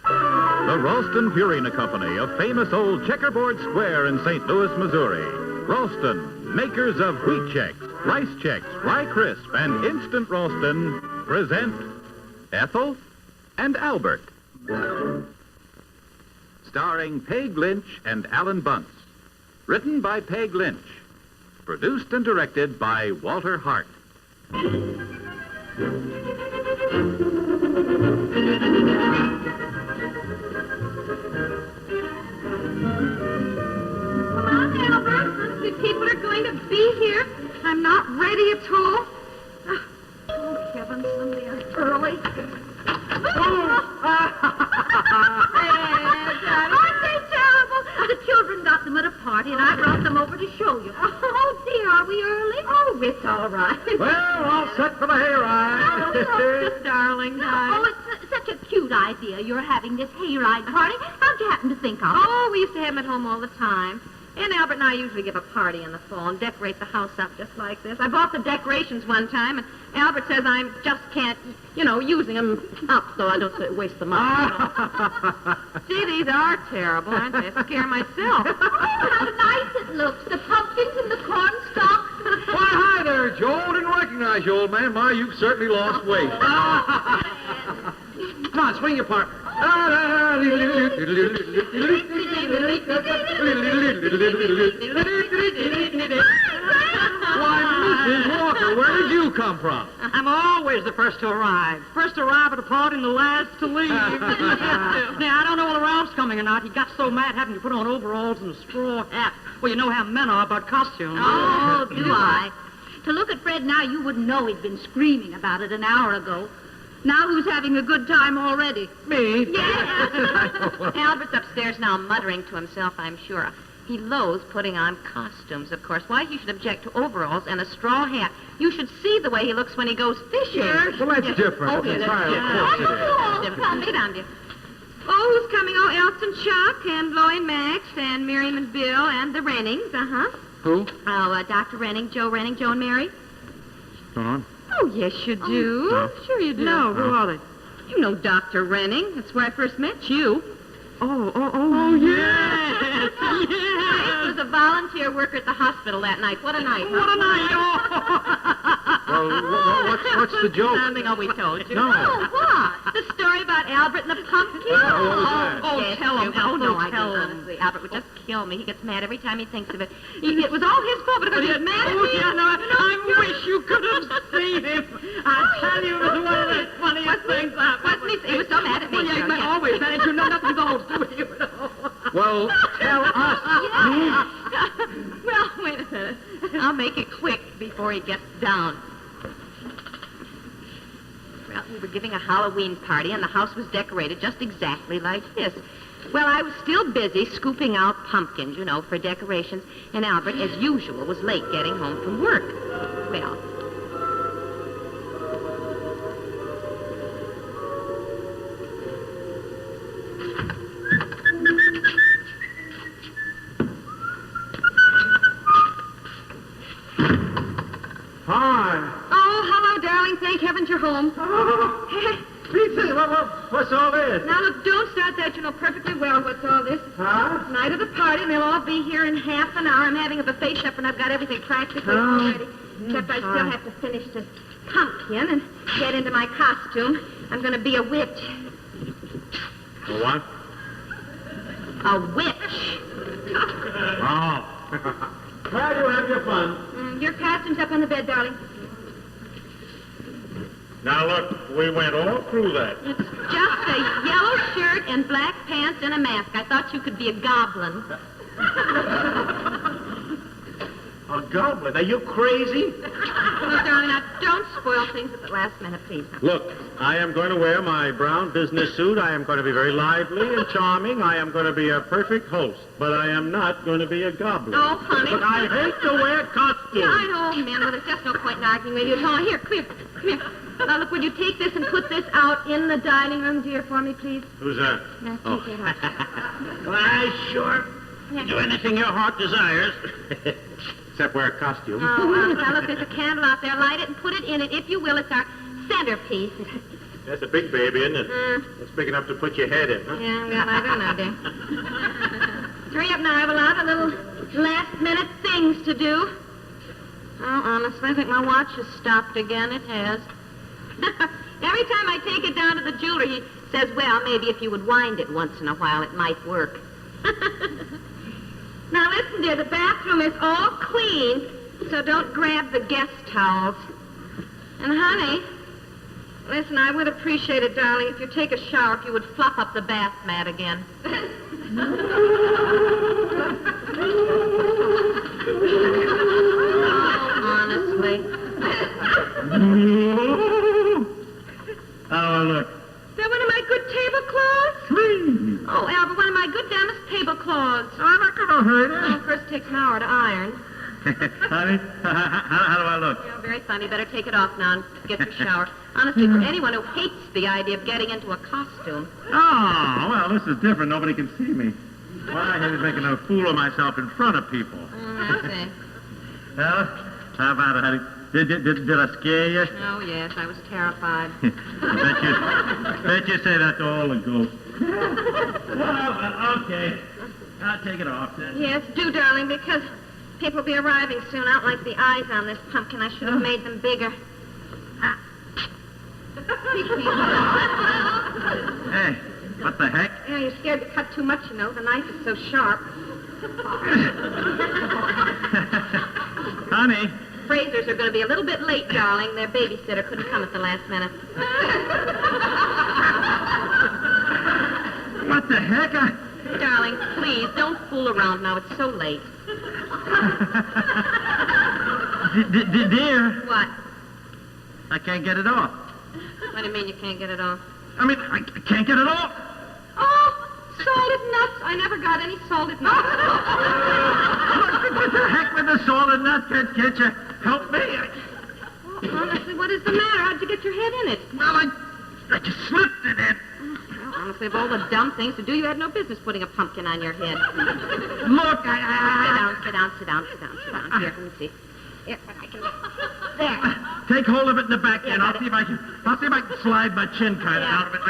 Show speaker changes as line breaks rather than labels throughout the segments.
The Ralston Purina Company, a famous old checkerboard square in St. Louis, Missouri. Ralston, makers of Wheat Chex, Rice Chex, Rye Crisp, and Instant Ralston, present Ethel and Albert. Starring Peg Lynch and Alan Bunce. Written by Peg Lynch. Produced and directed by Walter Hart.
People are going to be here. I'm not ready at all. Oh, heavens, somebody are early. Aren't they terrible? The children got them at a party, and I brought them over to show you. Oh, dear, are we early? Oh, it's all right.
Well, all set for the hayride.
Oh, just darling, darling. Oh, it's such a cute idea, you're having this hayride party. How'd you happen to think of it?
Oh, we used to have them at home all the time. And Albert and I usually give a party in the fall and decorate the house up just like this. I bought the decorations one time, and Albert says I just can't, using them up so I don't waste the money. See, these are terrible, aren't they? I scare myself.
Oh, how nice it looks. The pumpkins and the corn stalks.
Why, hi there, Joel. Didn't recognize you, old man. My, you've certainly lost weight. Come on, swing your partner. Why, Mrs. Walker, where did you come from?
I'm always the first to arrive. First to arrive at a party and the last to leave. Now, I don't know whether Ralph's coming or not. He got so mad having to put on overalls and a straw hat. Well, you know how men are about costumes.
Oh, do I? To look at Fred now, you wouldn't know he'd been screaming about it an hour ago. Now who's having a good time already?
Me?
Yeah. Albert's upstairs now muttering to himself, I'm sure. He loathes putting on costumes, of course. Why, he should object to overalls and a straw hat. You should see the way he looks when he goes fishing.
Well, that's different.
Oh,
That's
that's
entirely
different. Sit down, dear.
Oh, who's coming? Oh, Elton Chuck and Bloy Max and Miriam and Bill and the Rennings,
Who?
Oh, Dr. Renning, Joe Renning, Joe and Mary.
What's going on?
Oh, yes, you do.
No.
Sure you do.
No, who are they?
You know Dr. Renning. That's where I first met you.
Oh,
Yes. I was a volunteer worker at the hospital that night. What a night. Huh?
What a night.
Well, what's the joke?
Something we told you.
No.
Oh, what? The story about Albert and the pumpkin?
what was that?
Oh,
yes,
tell him.
you-
Oh, no, I
tell
don't,
him.
honestly. Albert would just kill me. He gets mad every time he thinks of it. It was all his fault, but he was mad at
Oh,
me.
yeah, no, I wish you could have seen him. I tell you, it was one of the funniest things I've
Wasn't he? He was so mad at me.
Well, yeah,
sure,
he
yes.
always managed to know nothing to hold to you.
Well, tell us.
Well, wait a minute. I'll make it quick before he gets down. Well, we were giving a Halloween party, and the house was decorated just exactly like this. Well, I was still busy scooping out pumpkins, for decorations, and Albert, as usual, was late getting home from work. Well,
Hi.
Oh, hello, darling. Thank heavens you're home.
Pizza, what's all this?
Now, look, don't start that. You know perfectly well what's all this.
Huh?
Night of the party, and they'll all be here in half an hour. I'm having a buffet chef, and I've got everything practically all ready. Except I still have to finish this pumpkin and get into my costume. I'm going to be a witch.
A what?
A witch.
Oh. Well, you have your fun.
Your costume's up on the bed, darling.
Now, look, we went all through that.
It's just a yellow shirt and black pants and a mask. I thought you could be a goblin.
A goblin? Are you crazy?
Well, darling, now don't spoil things at the last minute, please.
Look, I am going to wear my brown business suit. I am going to be very lively and charming. I am going to be a perfect host. But I am not going to be a goblin.
Oh, honey.
Look, I hate to wear costumes.
Yeah, I know, man, but there's just no point in arguing with you. Come on, here, come here, come here. Now, look, would you take this and put this out in the dining room, dear, for me, please?
Who's that?
Now,
Oh.
take it out.
Why, sure. Do anything your heart desires. Except wear a costume.
Oh, honest, now look, there's a candle out there. Light it and put it in it. If you will, it's our centerpiece.
That's a big baby, isn't it? It's big enough to put your head in, huh?
Yeah, well, I don't know, dear. Hurry up now. I have a lot of little last-minute things to do. Oh, honestly, I think my watch has stopped again. It has. Every time I take it down to the jeweler, he says, well, maybe if you would wind it once in a while, it might work. Now, listen, dear, the bathroom is all clean, so don't grab the guest towels. And, honey, listen, I would appreciate it, darling, if you take a shower, if you would fluff up the bath mat again. Oh, honestly.
Oh, look.
Is that one of my good tablecloths?
Please.
Oh, Albert, one of my good damask tablecloths.
I'm not going to hurt
Well, first it takes an hour to iron.
Honey, how do I look?
Yeah, very funny. Better take it off now and get your shower. Honestly, for anyone who hates the idea of getting into a costume.
Oh, well, this is different. Nobody can see me. Why, I hate making a fool of myself in front of people.
I see.
Well, how about it, honey? Did I scare you?
Oh, yes, I was terrified.
bet you say that to all the ghosts. Well, okay. I'll take it off then.
Yes, do, darling, because people will be arriving soon. I don't like the eyes on this pumpkin. I should have made them bigger.
Hey, what the heck?
Yeah, you're scared to cut too much, you know. The knife is so sharp.
Honey.
Frasers are going to be a little bit late, darling. Their babysitter couldn't come at the last minute.
What the heck?
Darling, please, don't fool around now. It's so late.
Dear.
What?
I can't get it off.
What do you mean you can't get it off?
I mean, I can't get it off.
Oh, salted nuts. I never got any salted nuts.
What the heck with the salted nuts? Can't you help me?
Honestly, what is the matter? How'd you get your head in it?
Well, I just slipped in it.
Well, honestly, of all the dumb things to do, you had no business putting a pumpkin on your head.
Look,
Sit down. Here, let me see. Here, what I can do. There.
Take hold of it in the back end. I'll see if I can slide my chin kind of out of it.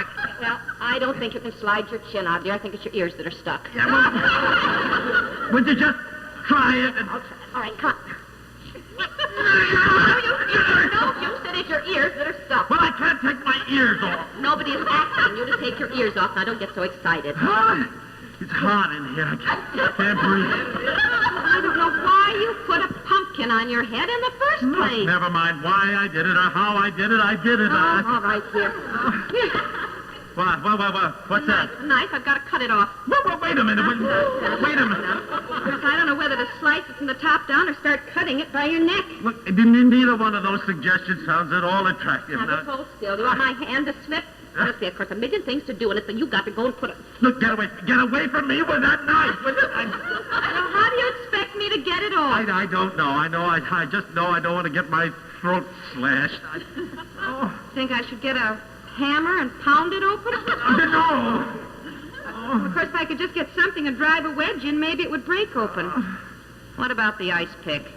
Well, I don't think you can slide your chin out, dear. I think it's your ears that are stuck.
Yeah, well, would you just try it?
I'll try. All right, come on. No, you said it's your ears that are stuck.
Well, I can't take my ears off.
Nobody is asking you to take your ears off. Now, don't get so excited.
It's hot in here. I can't breathe.
I don't know why you put a pumpkin on your head in the first place.
Never mind why I did it or how I did it. I did it.
Oh, all right, dear.
What? What's that?
A knife. I've got to cut it off.
Wait a minute. Wait a minute.
Because I don't know whether to slice it from the top down or start cutting it by your neck.
Look, neither one of those suggestions sounds at all attractive.
Now, just hold still. Do you want my hand to slip? Honestly, of course, a million things to do, and it's you've got to go and put it.
Look, get away from me with that knife.
Well, how do you expect me to get it off?
I don't know. I just know I don't want to get my throat slashed.
Think I should get a hammer and pound it open?
No.
Of course, if I could just get something and drive a wedge in, maybe it would break open. What about the ice pick?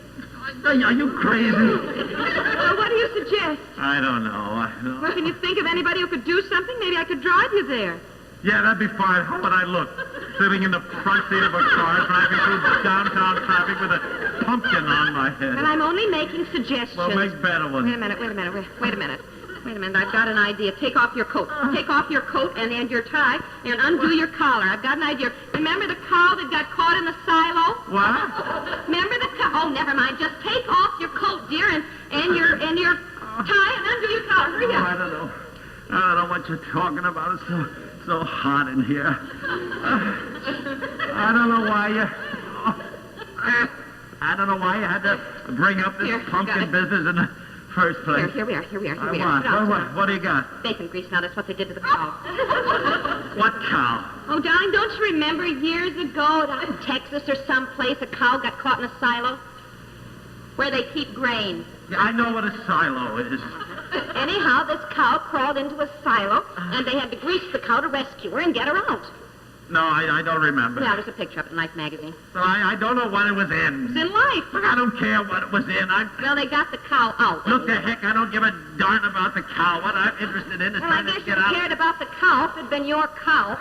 Are you crazy?
Well, what do you suggest?
I don't know.
Well, can you think of anybody who could do something? Maybe I could drive you there.
Yeah, that'd be fine. How would I look? Sitting in the front seat of a car, driving through downtown traffic with a pumpkin on my head.
And I'm only making suggestions.
Well, make better ones.
Wait a minute. I've got an idea. Take off your coat. Take off your coat and your tie and undo your collar. I've got an idea. Remember the cow that got caught in the silo?
What?
Remember the cow? Oh, never mind. Just take off your coat, dear, and your tie and undo your collar. Hurry up.
I don't know what you're talking about. It's so hot in here. I don't know why you had to bring up this pumpkin business in the first place.
Here we are.
What do you got?
Bacon grease. Now, that's what they did to the cow.
What cow?
Oh, darling, don't you remember years ago down in Texas or someplace a cow got caught in a silo? Where they keep grain.
Yeah, I know what a silo is.
Anyhow, this cow crawled into a silo, and they had to grease the cow to rescue her and get her out.
No, I don't remember.
Yeah, there's a picture up in Life magazine.
No, I don't know what it was in.
It's in Life.
Look, I don't care what it was in.
Well, they got the cow out.
Look, the heck, I don't give a darn about the cow. What I'm interested in is
Well, I
trying to
guess
get
you
out.
cared about the cow if it had been your cow.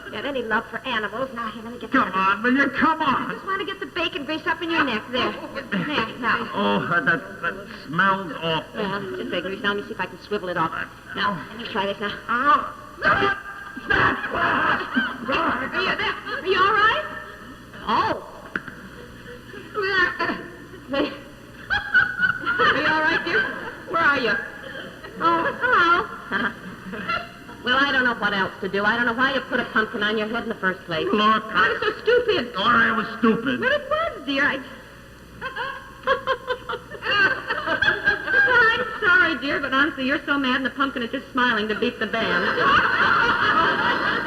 You had any love for animals. Now, here, let me get
Come on, will you? Come
I
on.
just want to get the bacon grease up in your neck. There. There, now.
Oh, that smells awful.
Well, just bacon grease. Now, let me see if I can swivel it off. Now, let me try this now.
Oh.
Are you all right? Oh. Are you all right, dear? Where are you? Oh, hello. Well, I don't know what else to do. I don't know why you put a pumpkin on your head in the first place.
Look,
I was so stupid.
all right, I was stupid.
Well, it was, dear. I'm sorry, dear, but honestly, you're so mad and the pumpkin is just smiling to beat the band.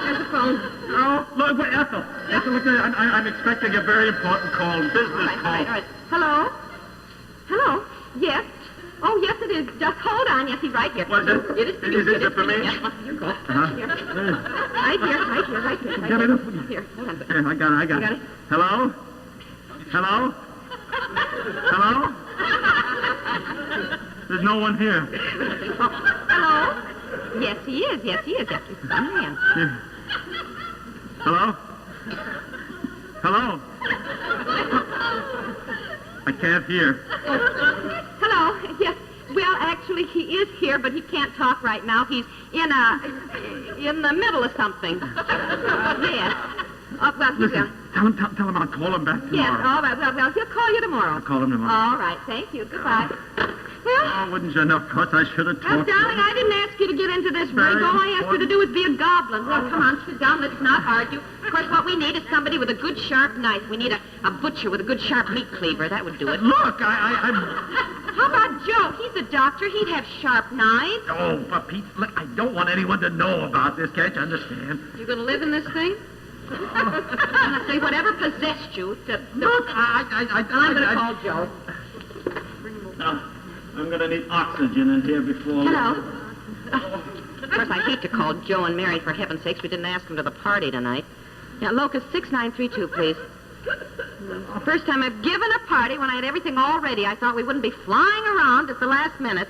There's the phone.
Oh, look, wait, Ethel. Ethel, look, I'm expecting a very important call, business
All
call.
right. Hello? Hello? Yes? Oh, yes, it is. Just hold on. Yes, he's right here.
What is it?
It is for you.
Is it for me?
Yes, well, here you go.
Uh-huh.
Here. Right here.
Get it up.
Here, hold on.
Here, I got it.
You got it?
Hello? Hello? Hello? There's no one here.
Hello? Yes, he is. Yes, he's a good man.
Yeah. Hello? Hello? I can't hear.
Hello? Yes. Well, actually, he is here, but he can't talk right now. He's in the middle of something. Yes. Well, he's
Listen, tell him I'll call him back tomorrow.
Yes, all right. Well, he'll call you tomorrow.
I'll call him tomorrow.
All right. Thank you. Goodbye. Well,
Oh, wouldn't you know? Of course, I should have
well,
talked.
darling, I didn't ask you to get into this
Very
rig. All I asked you to do was be a goblin. Well,
Oh.
come on, sit down. Let's not argue. Of course, what we need is somebody with a good, sharp knife. We need a butcher with a good, sharp meat cleaver. That would do it.
Look, I'm...
How about Joe? He's a doctor. He'd have sharp knives.
Oh, for Pete's... Look, I don't want anyone to know about this. Can't you understand?
You gonna live in this thing? I'm say whatever possessed you to...
Look,
I'm gonna call Joe.
No, I'm going to need oxygen in here before...
Hello. Of course, I hate to call Joe and Mary, for heaven's sakes. We didn't ask them to the party tonight. Yeah, Locus 6932, please. The first time I've given a party when I had everything all ready. I thought we wouldn't be flying around at the last minute.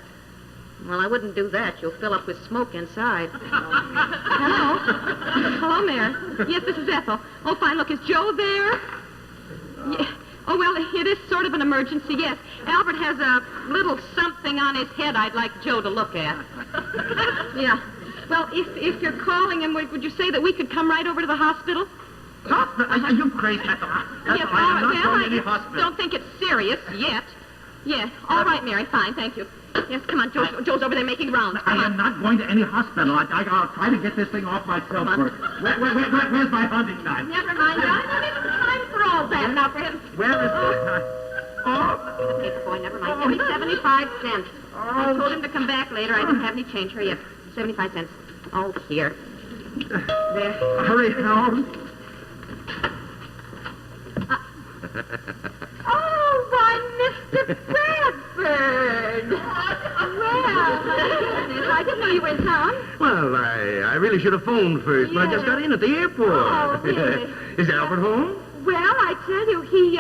Well, I wouldn't do that. You'll fill up with smoke inside. Hello? Hello, Mary. Yes, this is Ethel. Oh, fine. Look, is Joe there? Yeah. Oh, well, it is sort of an emergency, yes. Albert has a little something on his head I'd like Joe to look at. Yeah. Well, if you're calling him, would you say that we could come right over to the hospital?
Hospital? Are you crazy? Ethel,
Yes,
I am not going to any
I
hospital.
don't think it's serious yet. Yeah. All right, Mary. Fine. Thank you. Yes, come on. Joe's over there making rounds.
I am not going to any hospital. I'll try to get this thing off myself first. Where's my hunting knife?
Never mind. I don't have time for all that. Now, for heaven's
Where is it? Oh!
paper boy, never mind. Give me 75 cents. I told him to come back later. I didn't have any change. Hurry up. 75 cents. Oh, here. There.
Hurry, Howard.
Oh, why, Mr. Bradford. Well, I didn't know you were in town.
Well, I really should have phoned first, but I just got in at the airport.
Oh, really?
Is Albert home?
Well, I tell you, he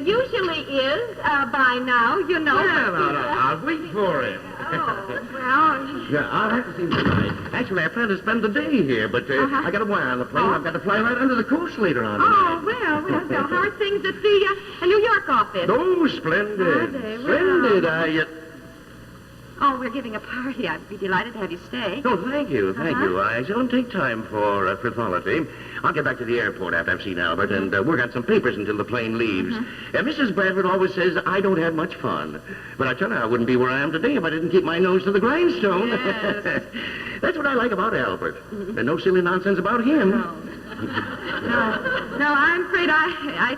usually is by now, you know.
Well, I'll wait for him.
Oh, well...
Yeah, I'll have to see him tonight. Actually, I plan to spend the day here, but I got a wire on the plane. I've got to fly right under the coast later on tonight.
Oh, well. How are things at the New York office?
Oh, splendid.
Are they?
Splendid.
Oh, we're giving a party. I'd be delighted to have you stay.
Oh, thank you. I don't take time for frivolity. I'll get back to the airport after I've seen Albert and work out some papers until the plane leaves. Mrs. Bradford always says I don't have much fun. But I tell her I wouldn't be where I am today if I didn't keep my nose to the grindstone.
Yes.
That's what I like about Albert. And no silly nonsense about him.
No, I'm afraid I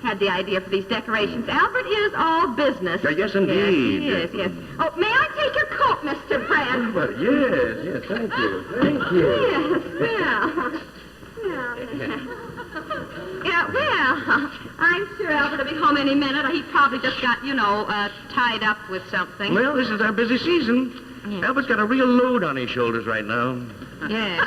had the idea for these decorations. Albert is all business.
Yes, indeed.
Yes, he is. Oh, may I take your coat, Mr. Bradford?
Well, yes, thank you. Thank you.
Yeah, well, I'm sure Albert will be home any minute. He probably just got, tied up with something.
Well, this is our busy season.
Yes.
Albert's got a real load on his shoulders right now.
Yes.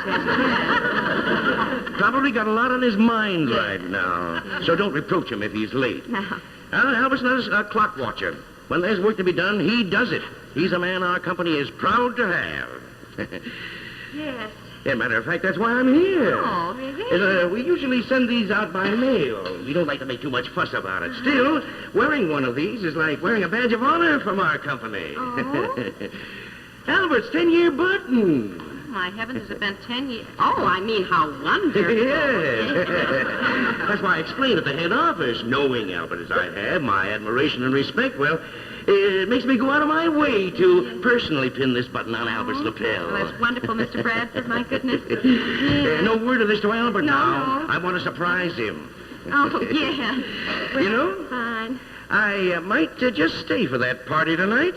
Probably got a lot on his mind right now. So don't reproach him if he's late.
No.
Albert's not a clock watcher. When there's work to be done, he does it. He's a man our company is proud to have.
Yes.
As a matter of fact, that's why I'm here.
Oh, really?
We usually send these out by mail. We don't like to make too much fuss about it. Still, wearing one of these is like wearing a badge of honor from our company.
Oh?
Albert's 10-year button.
My heavens, has it been 10 years? Oh, I mean, how wonderful.
Yes. That's why I explained at the head office. Knowing Albert as I have, my admiration and respect, well, it makes me go out of my way to personally pin this button on Albert's lapel.
Well, that's wonderful, Mr. Bradford, my goodness.
No word of this to Albert now.
No.
I want to surprise him.
Oh, yeah. Well,
You know?
Fine.
I might just stay for that party tonight.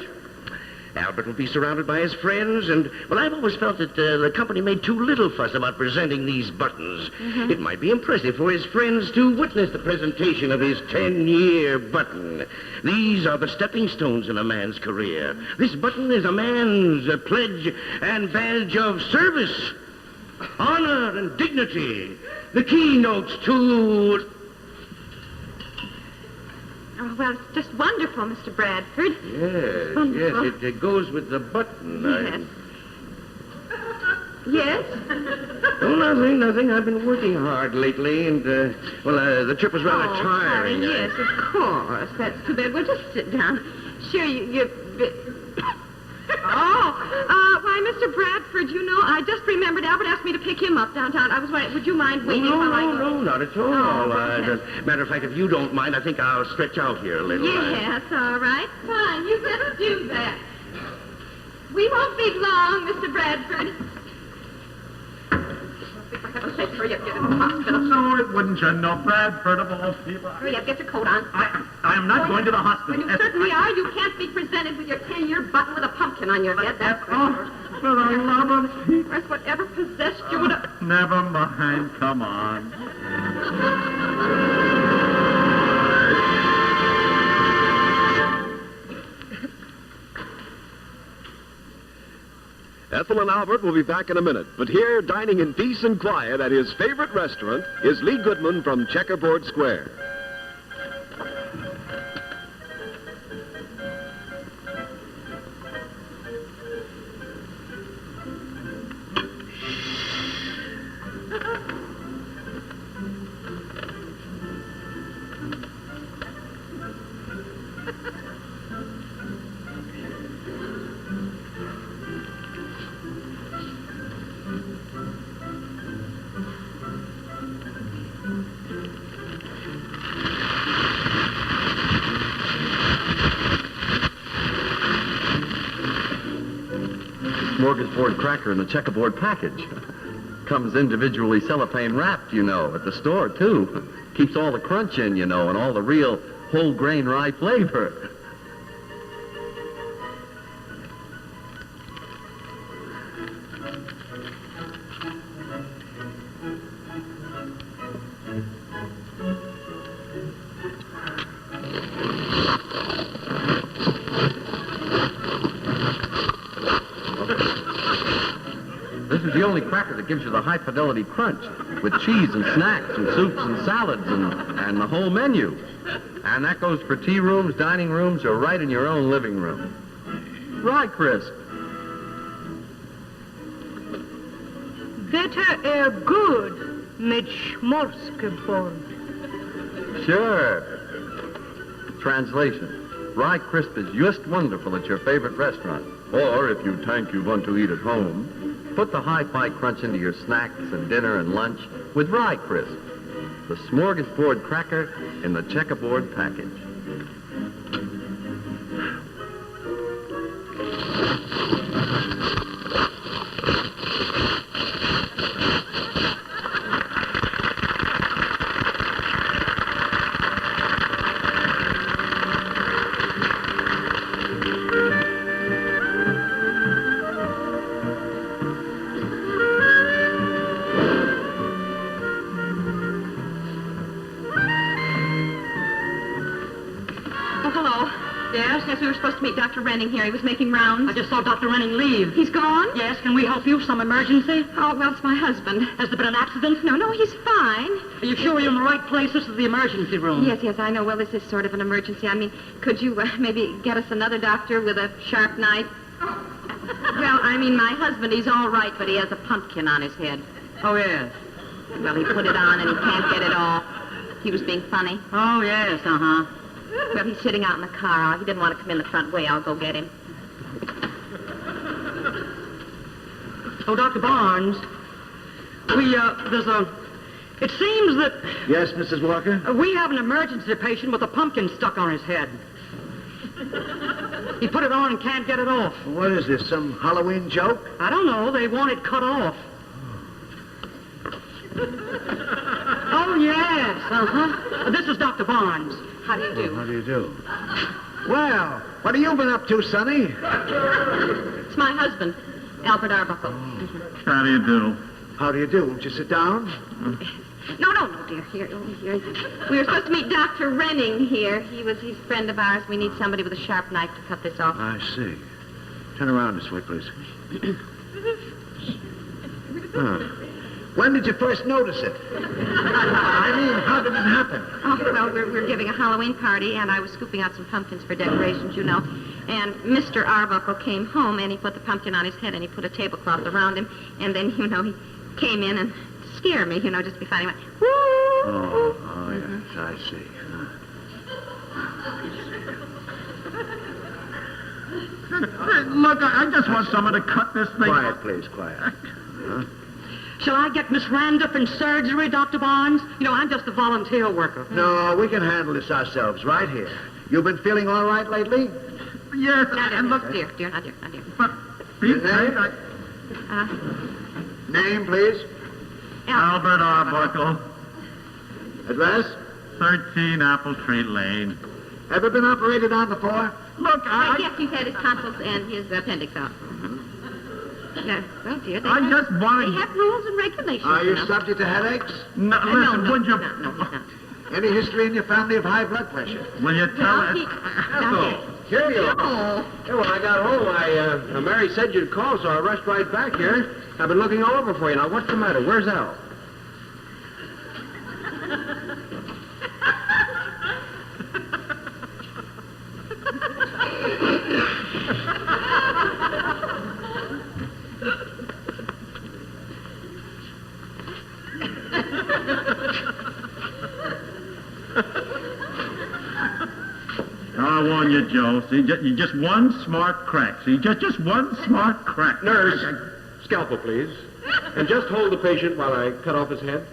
Albert will be surrounded by his friends, and, well, I've always felt that the company made too little fuss about presenting these buttons.
Mm-hmm.
It might be impressive for his friends to witness the presentation of his 10-year button. These are the stepping stones in a man's career. This button is a man's pledge and badge of service, honor, and dignity. The keynotes to...
Oh, well, it's just wonderful, Mr. Bradford.
Yes,
Wonderful.
yes, it goes with the button.
Yes. Yes?
Oh, nothing. I've been working hard lately, and, the trip was rather tiring.
Yes, of course. That's too bad. Well, just sit down. Sure, you... Why, Mr. Bradford, you know, I just remembered Albert asked me to pick him up downtown. I was wondering, would you mind waiting while I go?
No, not at all.
Oh,
Matter of fact, if you don't mind, I think I'll stretch out here a little.
Yes, all right. Fine, you just do that. We won't be long, Mr. Bradford. For heaven's sake, hurry up, get in the hospital.
No, it wouldn't you know, Bradford of all people.
Hurry up, get your coat on.
I am not going to the hospital.
Well, you certainly are. You can't be presented with your 10-year button with a pumpkin on your head. That's for sure.
For the love of Pete.
Where's whatever possessed you would have...
Never mind. Come on.
Ethel and Albert will be back in a minute, but here, dining in peace and quiet at his favorite restaurant, is Lee Goodman from Checkerboard Square.
Smorgasbord cracker in a checkerboard package. Comes individually cellophane wrapped, you know, at the store, too. Keeps all the crunch in, you know, and all the real whole grain rye flavor. This is the only cracker that gives you the high-fidelity crunch, with cheese and snacks and soups and salads and the whole menu. And that goes for tea rooms, dining rooms, or right in your own living room. Rye Crisp.
Better good mit Smorgasbord.
Sure. Translation. Rye Crisp is just wonderful at your favorite restaurant. Or, if you think you want to eat at home, put the hi-fi crunch into your snacks and dinner and lunch with Rye Crisp, the smorgasbord cracker in the checkerboard package.
Yes, we were supposed to meet Dr. Renning here. He was making rounds.
I just saw Dr. Renning leave.
He's gone?
Yes, can we help you? Some emergency?
Oh, well, it's my husband.
Has there been an accident?
No, he's fine.
Are you sure you're in the right place? This is the emergency room.
Yes, I know. Well, this is sort of an emergency. I mean, could you maybe get us another doctor with a sharp knife? Well, I mean, my husband, he's all right, but he has a pumpkin on his head.
Oh, yes.
Well, he put it on and he can't get it off. He was being funny.
Oh, yes, uh-huh.
Well, he's sitting out in the car. He didn't want to come in the front way. I'll go get him.
Oh, Dr. Barnes, it seems that...
Yes, Mrs. Walker?
We have an emergency patient with a pumpkin stuck on his head. He put it on and can't get it off.
What is this, some Halloween joke?
I don't know. They want it cut off. Oh, yes, uh-huh. This is Dr. Barnes.
How do you do?
How do you do? Well, what have you been up to, Sonny?
It's my husband, Albert Arbuckle.
How do you do?
How do you do? Won't you sit down?
No, dear. Here. We were supposed to meet Dr. Renning here. He's a friend of ours. We need somebody with a sharp knife to cut this off.
I see. Turn around this way, please. When did you first notice it? I mean, how did it happen?
Oh, well, we're giving a Halloween party, and I was scooping out some pumpkins for decorations, you know. And Mr. Arbuckle came home, and he put the pumpkin on his head, and he put a tablecloth around him. And then, you know, he came in and scared me, you know, just to be funny. He went, woo!
Oh, yes, I see.
Look, I just want someone to cut this thing.
Quiet, please, quiet. Huh?
Shall I get Miss Randolph in surgery, Dr. Barnes? You know, I'm just a volunteer worker.
No, we can handle this ourselves right here. You've been feeling all right lately?
Yes,
and look, dear, not dear.
But,
Your name? Name, please.
Albert Arbuckle,
Address?
13 Apple Tree Lane.
Ever been operated on before?
Look,
Yes, he's had his tonsils and his appendix out. Well, dear, they
just wanted...
They have rules and regulations.
Are you
know.
subject to headaches?
No, listen, would you...
No, he's not.
Any history in your family of high blood pressure?
Will you tell us...
Ethel. Cheerio. Yeah, when I got home, Mary said you'd call, so I rushed right back here. I've been looking all over for you. Now, what's the matter? Where's Al?
I warn you, Joe. See, you just one smart crack. See, just one smart crack.
Nurse, scalpel, please. And just hold the patient while I cut off his head.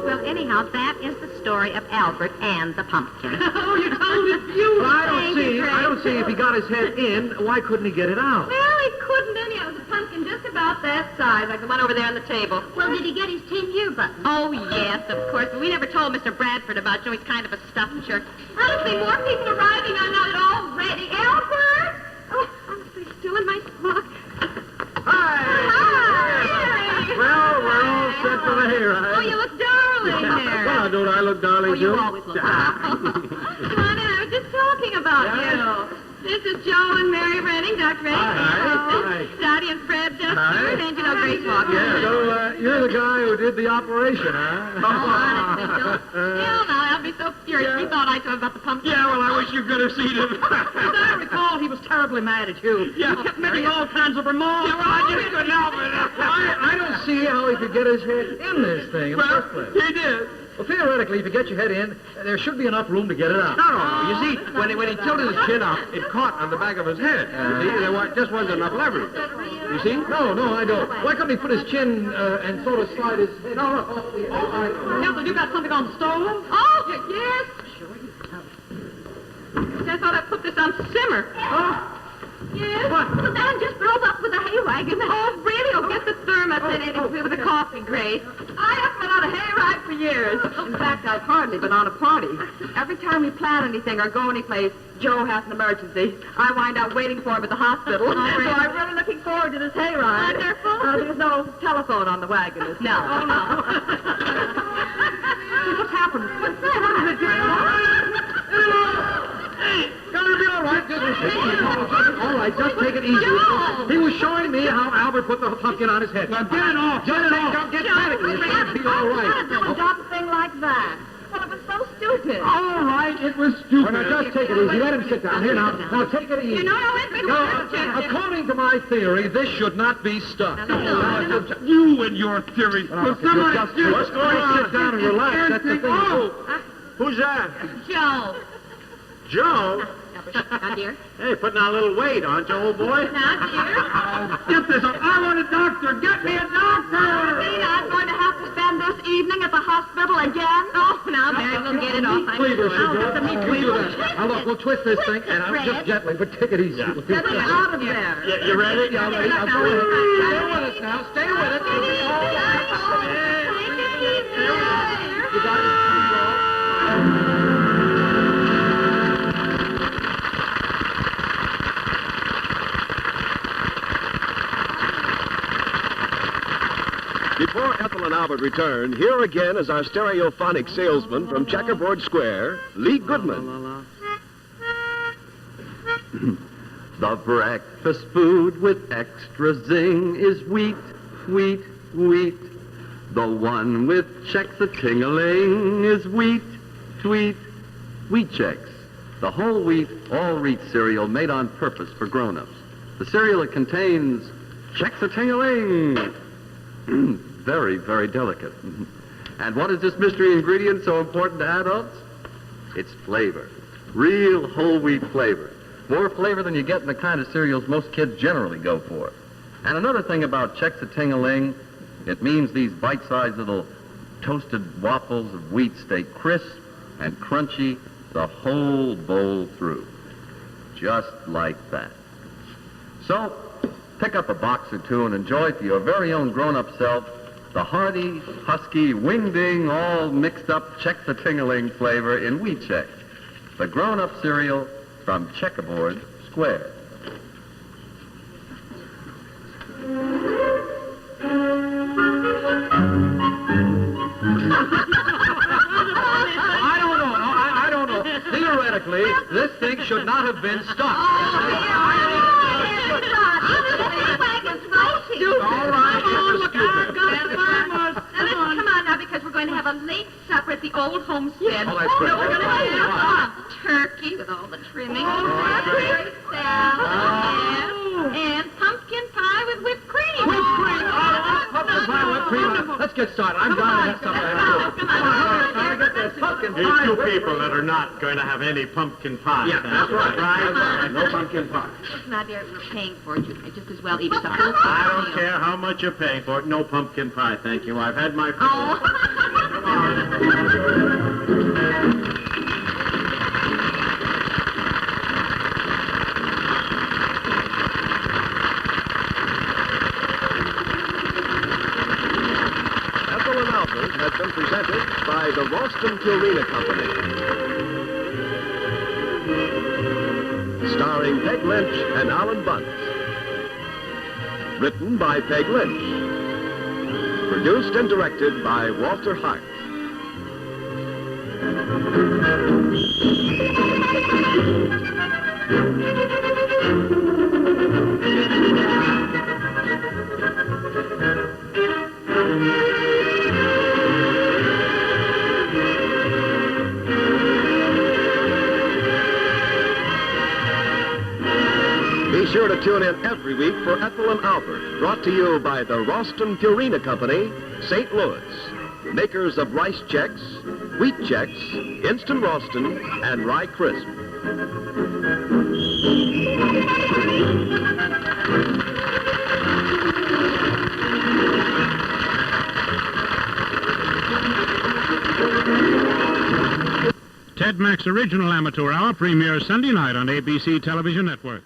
Well, anyhow, that is the story of Albert and the pumpkin.
Oh, you told it beautiful.
Well,
Thank you,
I don't see if he got his head in. Why couldn't he get it out?
Well, he couldn't anyhow. It was a pumpkin just about that size, like the one over there on the table.
Well, did he get his 10-year button?
Oh, yes, of course. But we never told Mr. Bradford about you. He's kind of a stuffed jerk. Honestly, more people arriving on it already. Albert! Oh, honestly, still in my smock.
Hi! Well, we're all set for the hayride.
Oh, you look darling there.
Well, don't I look darling,
Oh, you
too?
always look darling. Come on in. I was just talking about you. This is Joe and Mary Renning, Dr. Renning.
Hi.
Dottie and Fred Stewart, and you know Grace Walker.
Yeah, so you're the guy who did the operation, huh?
Oh, honestly, Joe. Hell no, I'll be so furious. He thought I told him about the pumpkin.
Yeah, well, I wish you could have seen him.
As I recall, he was terribly mad at you.
Yeah.
He kept making all kinds of remarks.
Yeah, well, I just couldn't help it. I don't see how he could get his head in this thing in the first place. He did.
Well, theoretically, if you get your head in, there should be enough room to get it out.
No. You see, when he tilted his chin up, it caught on the back of his head. See, there just wasn't enough leverage. You see?
No, I don't. Why couldn't he put his chin and sort of slide his head? No.
Ethel, you got something on the stove?
Oh, yes. I thought I put this on simmer.
Oh.
Yes. What? The man just drove up with a hay wagon. Oh, really? Oh, get the thermos with a coffee, Grace. I haven't been on a hayride for years.
In fact, I've hardly been on a party. Every time we plan anything or go anyplace, Joe has an emergency. I wind up waiting for him at the hospital. So I'm really looking forward to this hayride.
Wonderful.
There's no telephone on the wagon.
No. Oh, no.
happened?
What's that?
What is it? Hey, gonna be all right. All right, just take it easy.
Joe!
He was showing me how Albert put the pumpkin on his head. Now get it off. Don't get panicky. It's gonna be all right.
A dumb thing like that. Well, it was so stupid.
All right, it was stupid. Now just take it easy. Let him sit down. Here now. Now take it easy.
You know,
According to my theory, this should not be stuck.
You and your theory.
What's going on? Sit down and relax. That's the thing.
Who's that?
Joe.
Joe?
Now, dear.
Hey, putting on a little weight, aren't you, old boy?
Now, dear.
Get this. I want a doctor. Get me a doctor.
Rita, I'm going to have to spend this evening at the hospital again. Oh, now, Mary, we'll get it off.
Cleaver, Now, look, we'll twist this thing, and just gently, but take it easy.
Get me out of there.
Yeah, you ready?
Yeah, I'm ready. Stay with us now. Stay with us. You got it.
Before Ethel and Albert return, here again is our stereophonic salesman from Checkerboard Square, Lee Goodman.
The breakfast food with extra zing is wheat, wheat, wheat. The one with checks a-ting-a-ling is wheat, wheat, wheat checks. The whole wheat, all wheat cereal made on purpose for grown-ups. The cereal that contains checks a-ting-a-ling. Very, very delicate. And what is this mystery ingredient so important to adults? It's flavor. Real whole wheat flavor. More flavor than you get in the kind of cereals most kids generally go for. And another thing about Chex A-Ting-a-Ling, it means these bite-sized little toasted waffles of wheat stay crisp and crunchy the whole bowl through. Just like that. So, pick up a box or two and enjoy for your very own grown-up self the hearty, husky, wing-ding, all mixed-up Chex A-Ting-a-Ling flavor in Wheat Chex, the grown-up cereal from Checkerboard Square.
I don't know. Theoretically, this thing should not have been stuck. All right,
Come on now, because we're going to have a late supper at the old homestead.
Oh, that's great.
We're going to have turkey with all the trimmings, salad, and pumpkin pie with whipped cream.
Whipped cream! Pumpkin pie, whipped cream. Let's get started. I'm dying to have something.
Come on.
Get this pumpkin
These
pie.
two people that are not going to have any pumpkin pie.
Yeah, that's right.
Right?
No pumpkin pie.
Now, dear, we're paying for it. You may just as well eat us a full
I don't care how much you're paying for it. No pumpkin pie, thank you. I've had my
Oh.
Ethel and Albert has been presented by the Ralston Purina Company. Starring Peg Lynch and Alan Bunce. Written by Peg Lynch. Produced and directed by Walter Hart. Be sure to tune in every week for Ethel and Albert, brought to you by the Ralston Purina Company, St. Louis, makers of rice checks, wheat checks, instant Ralston, and rye crisp.
Ted Mack's original amateur hour premieres Sunday night on ABC Television Network.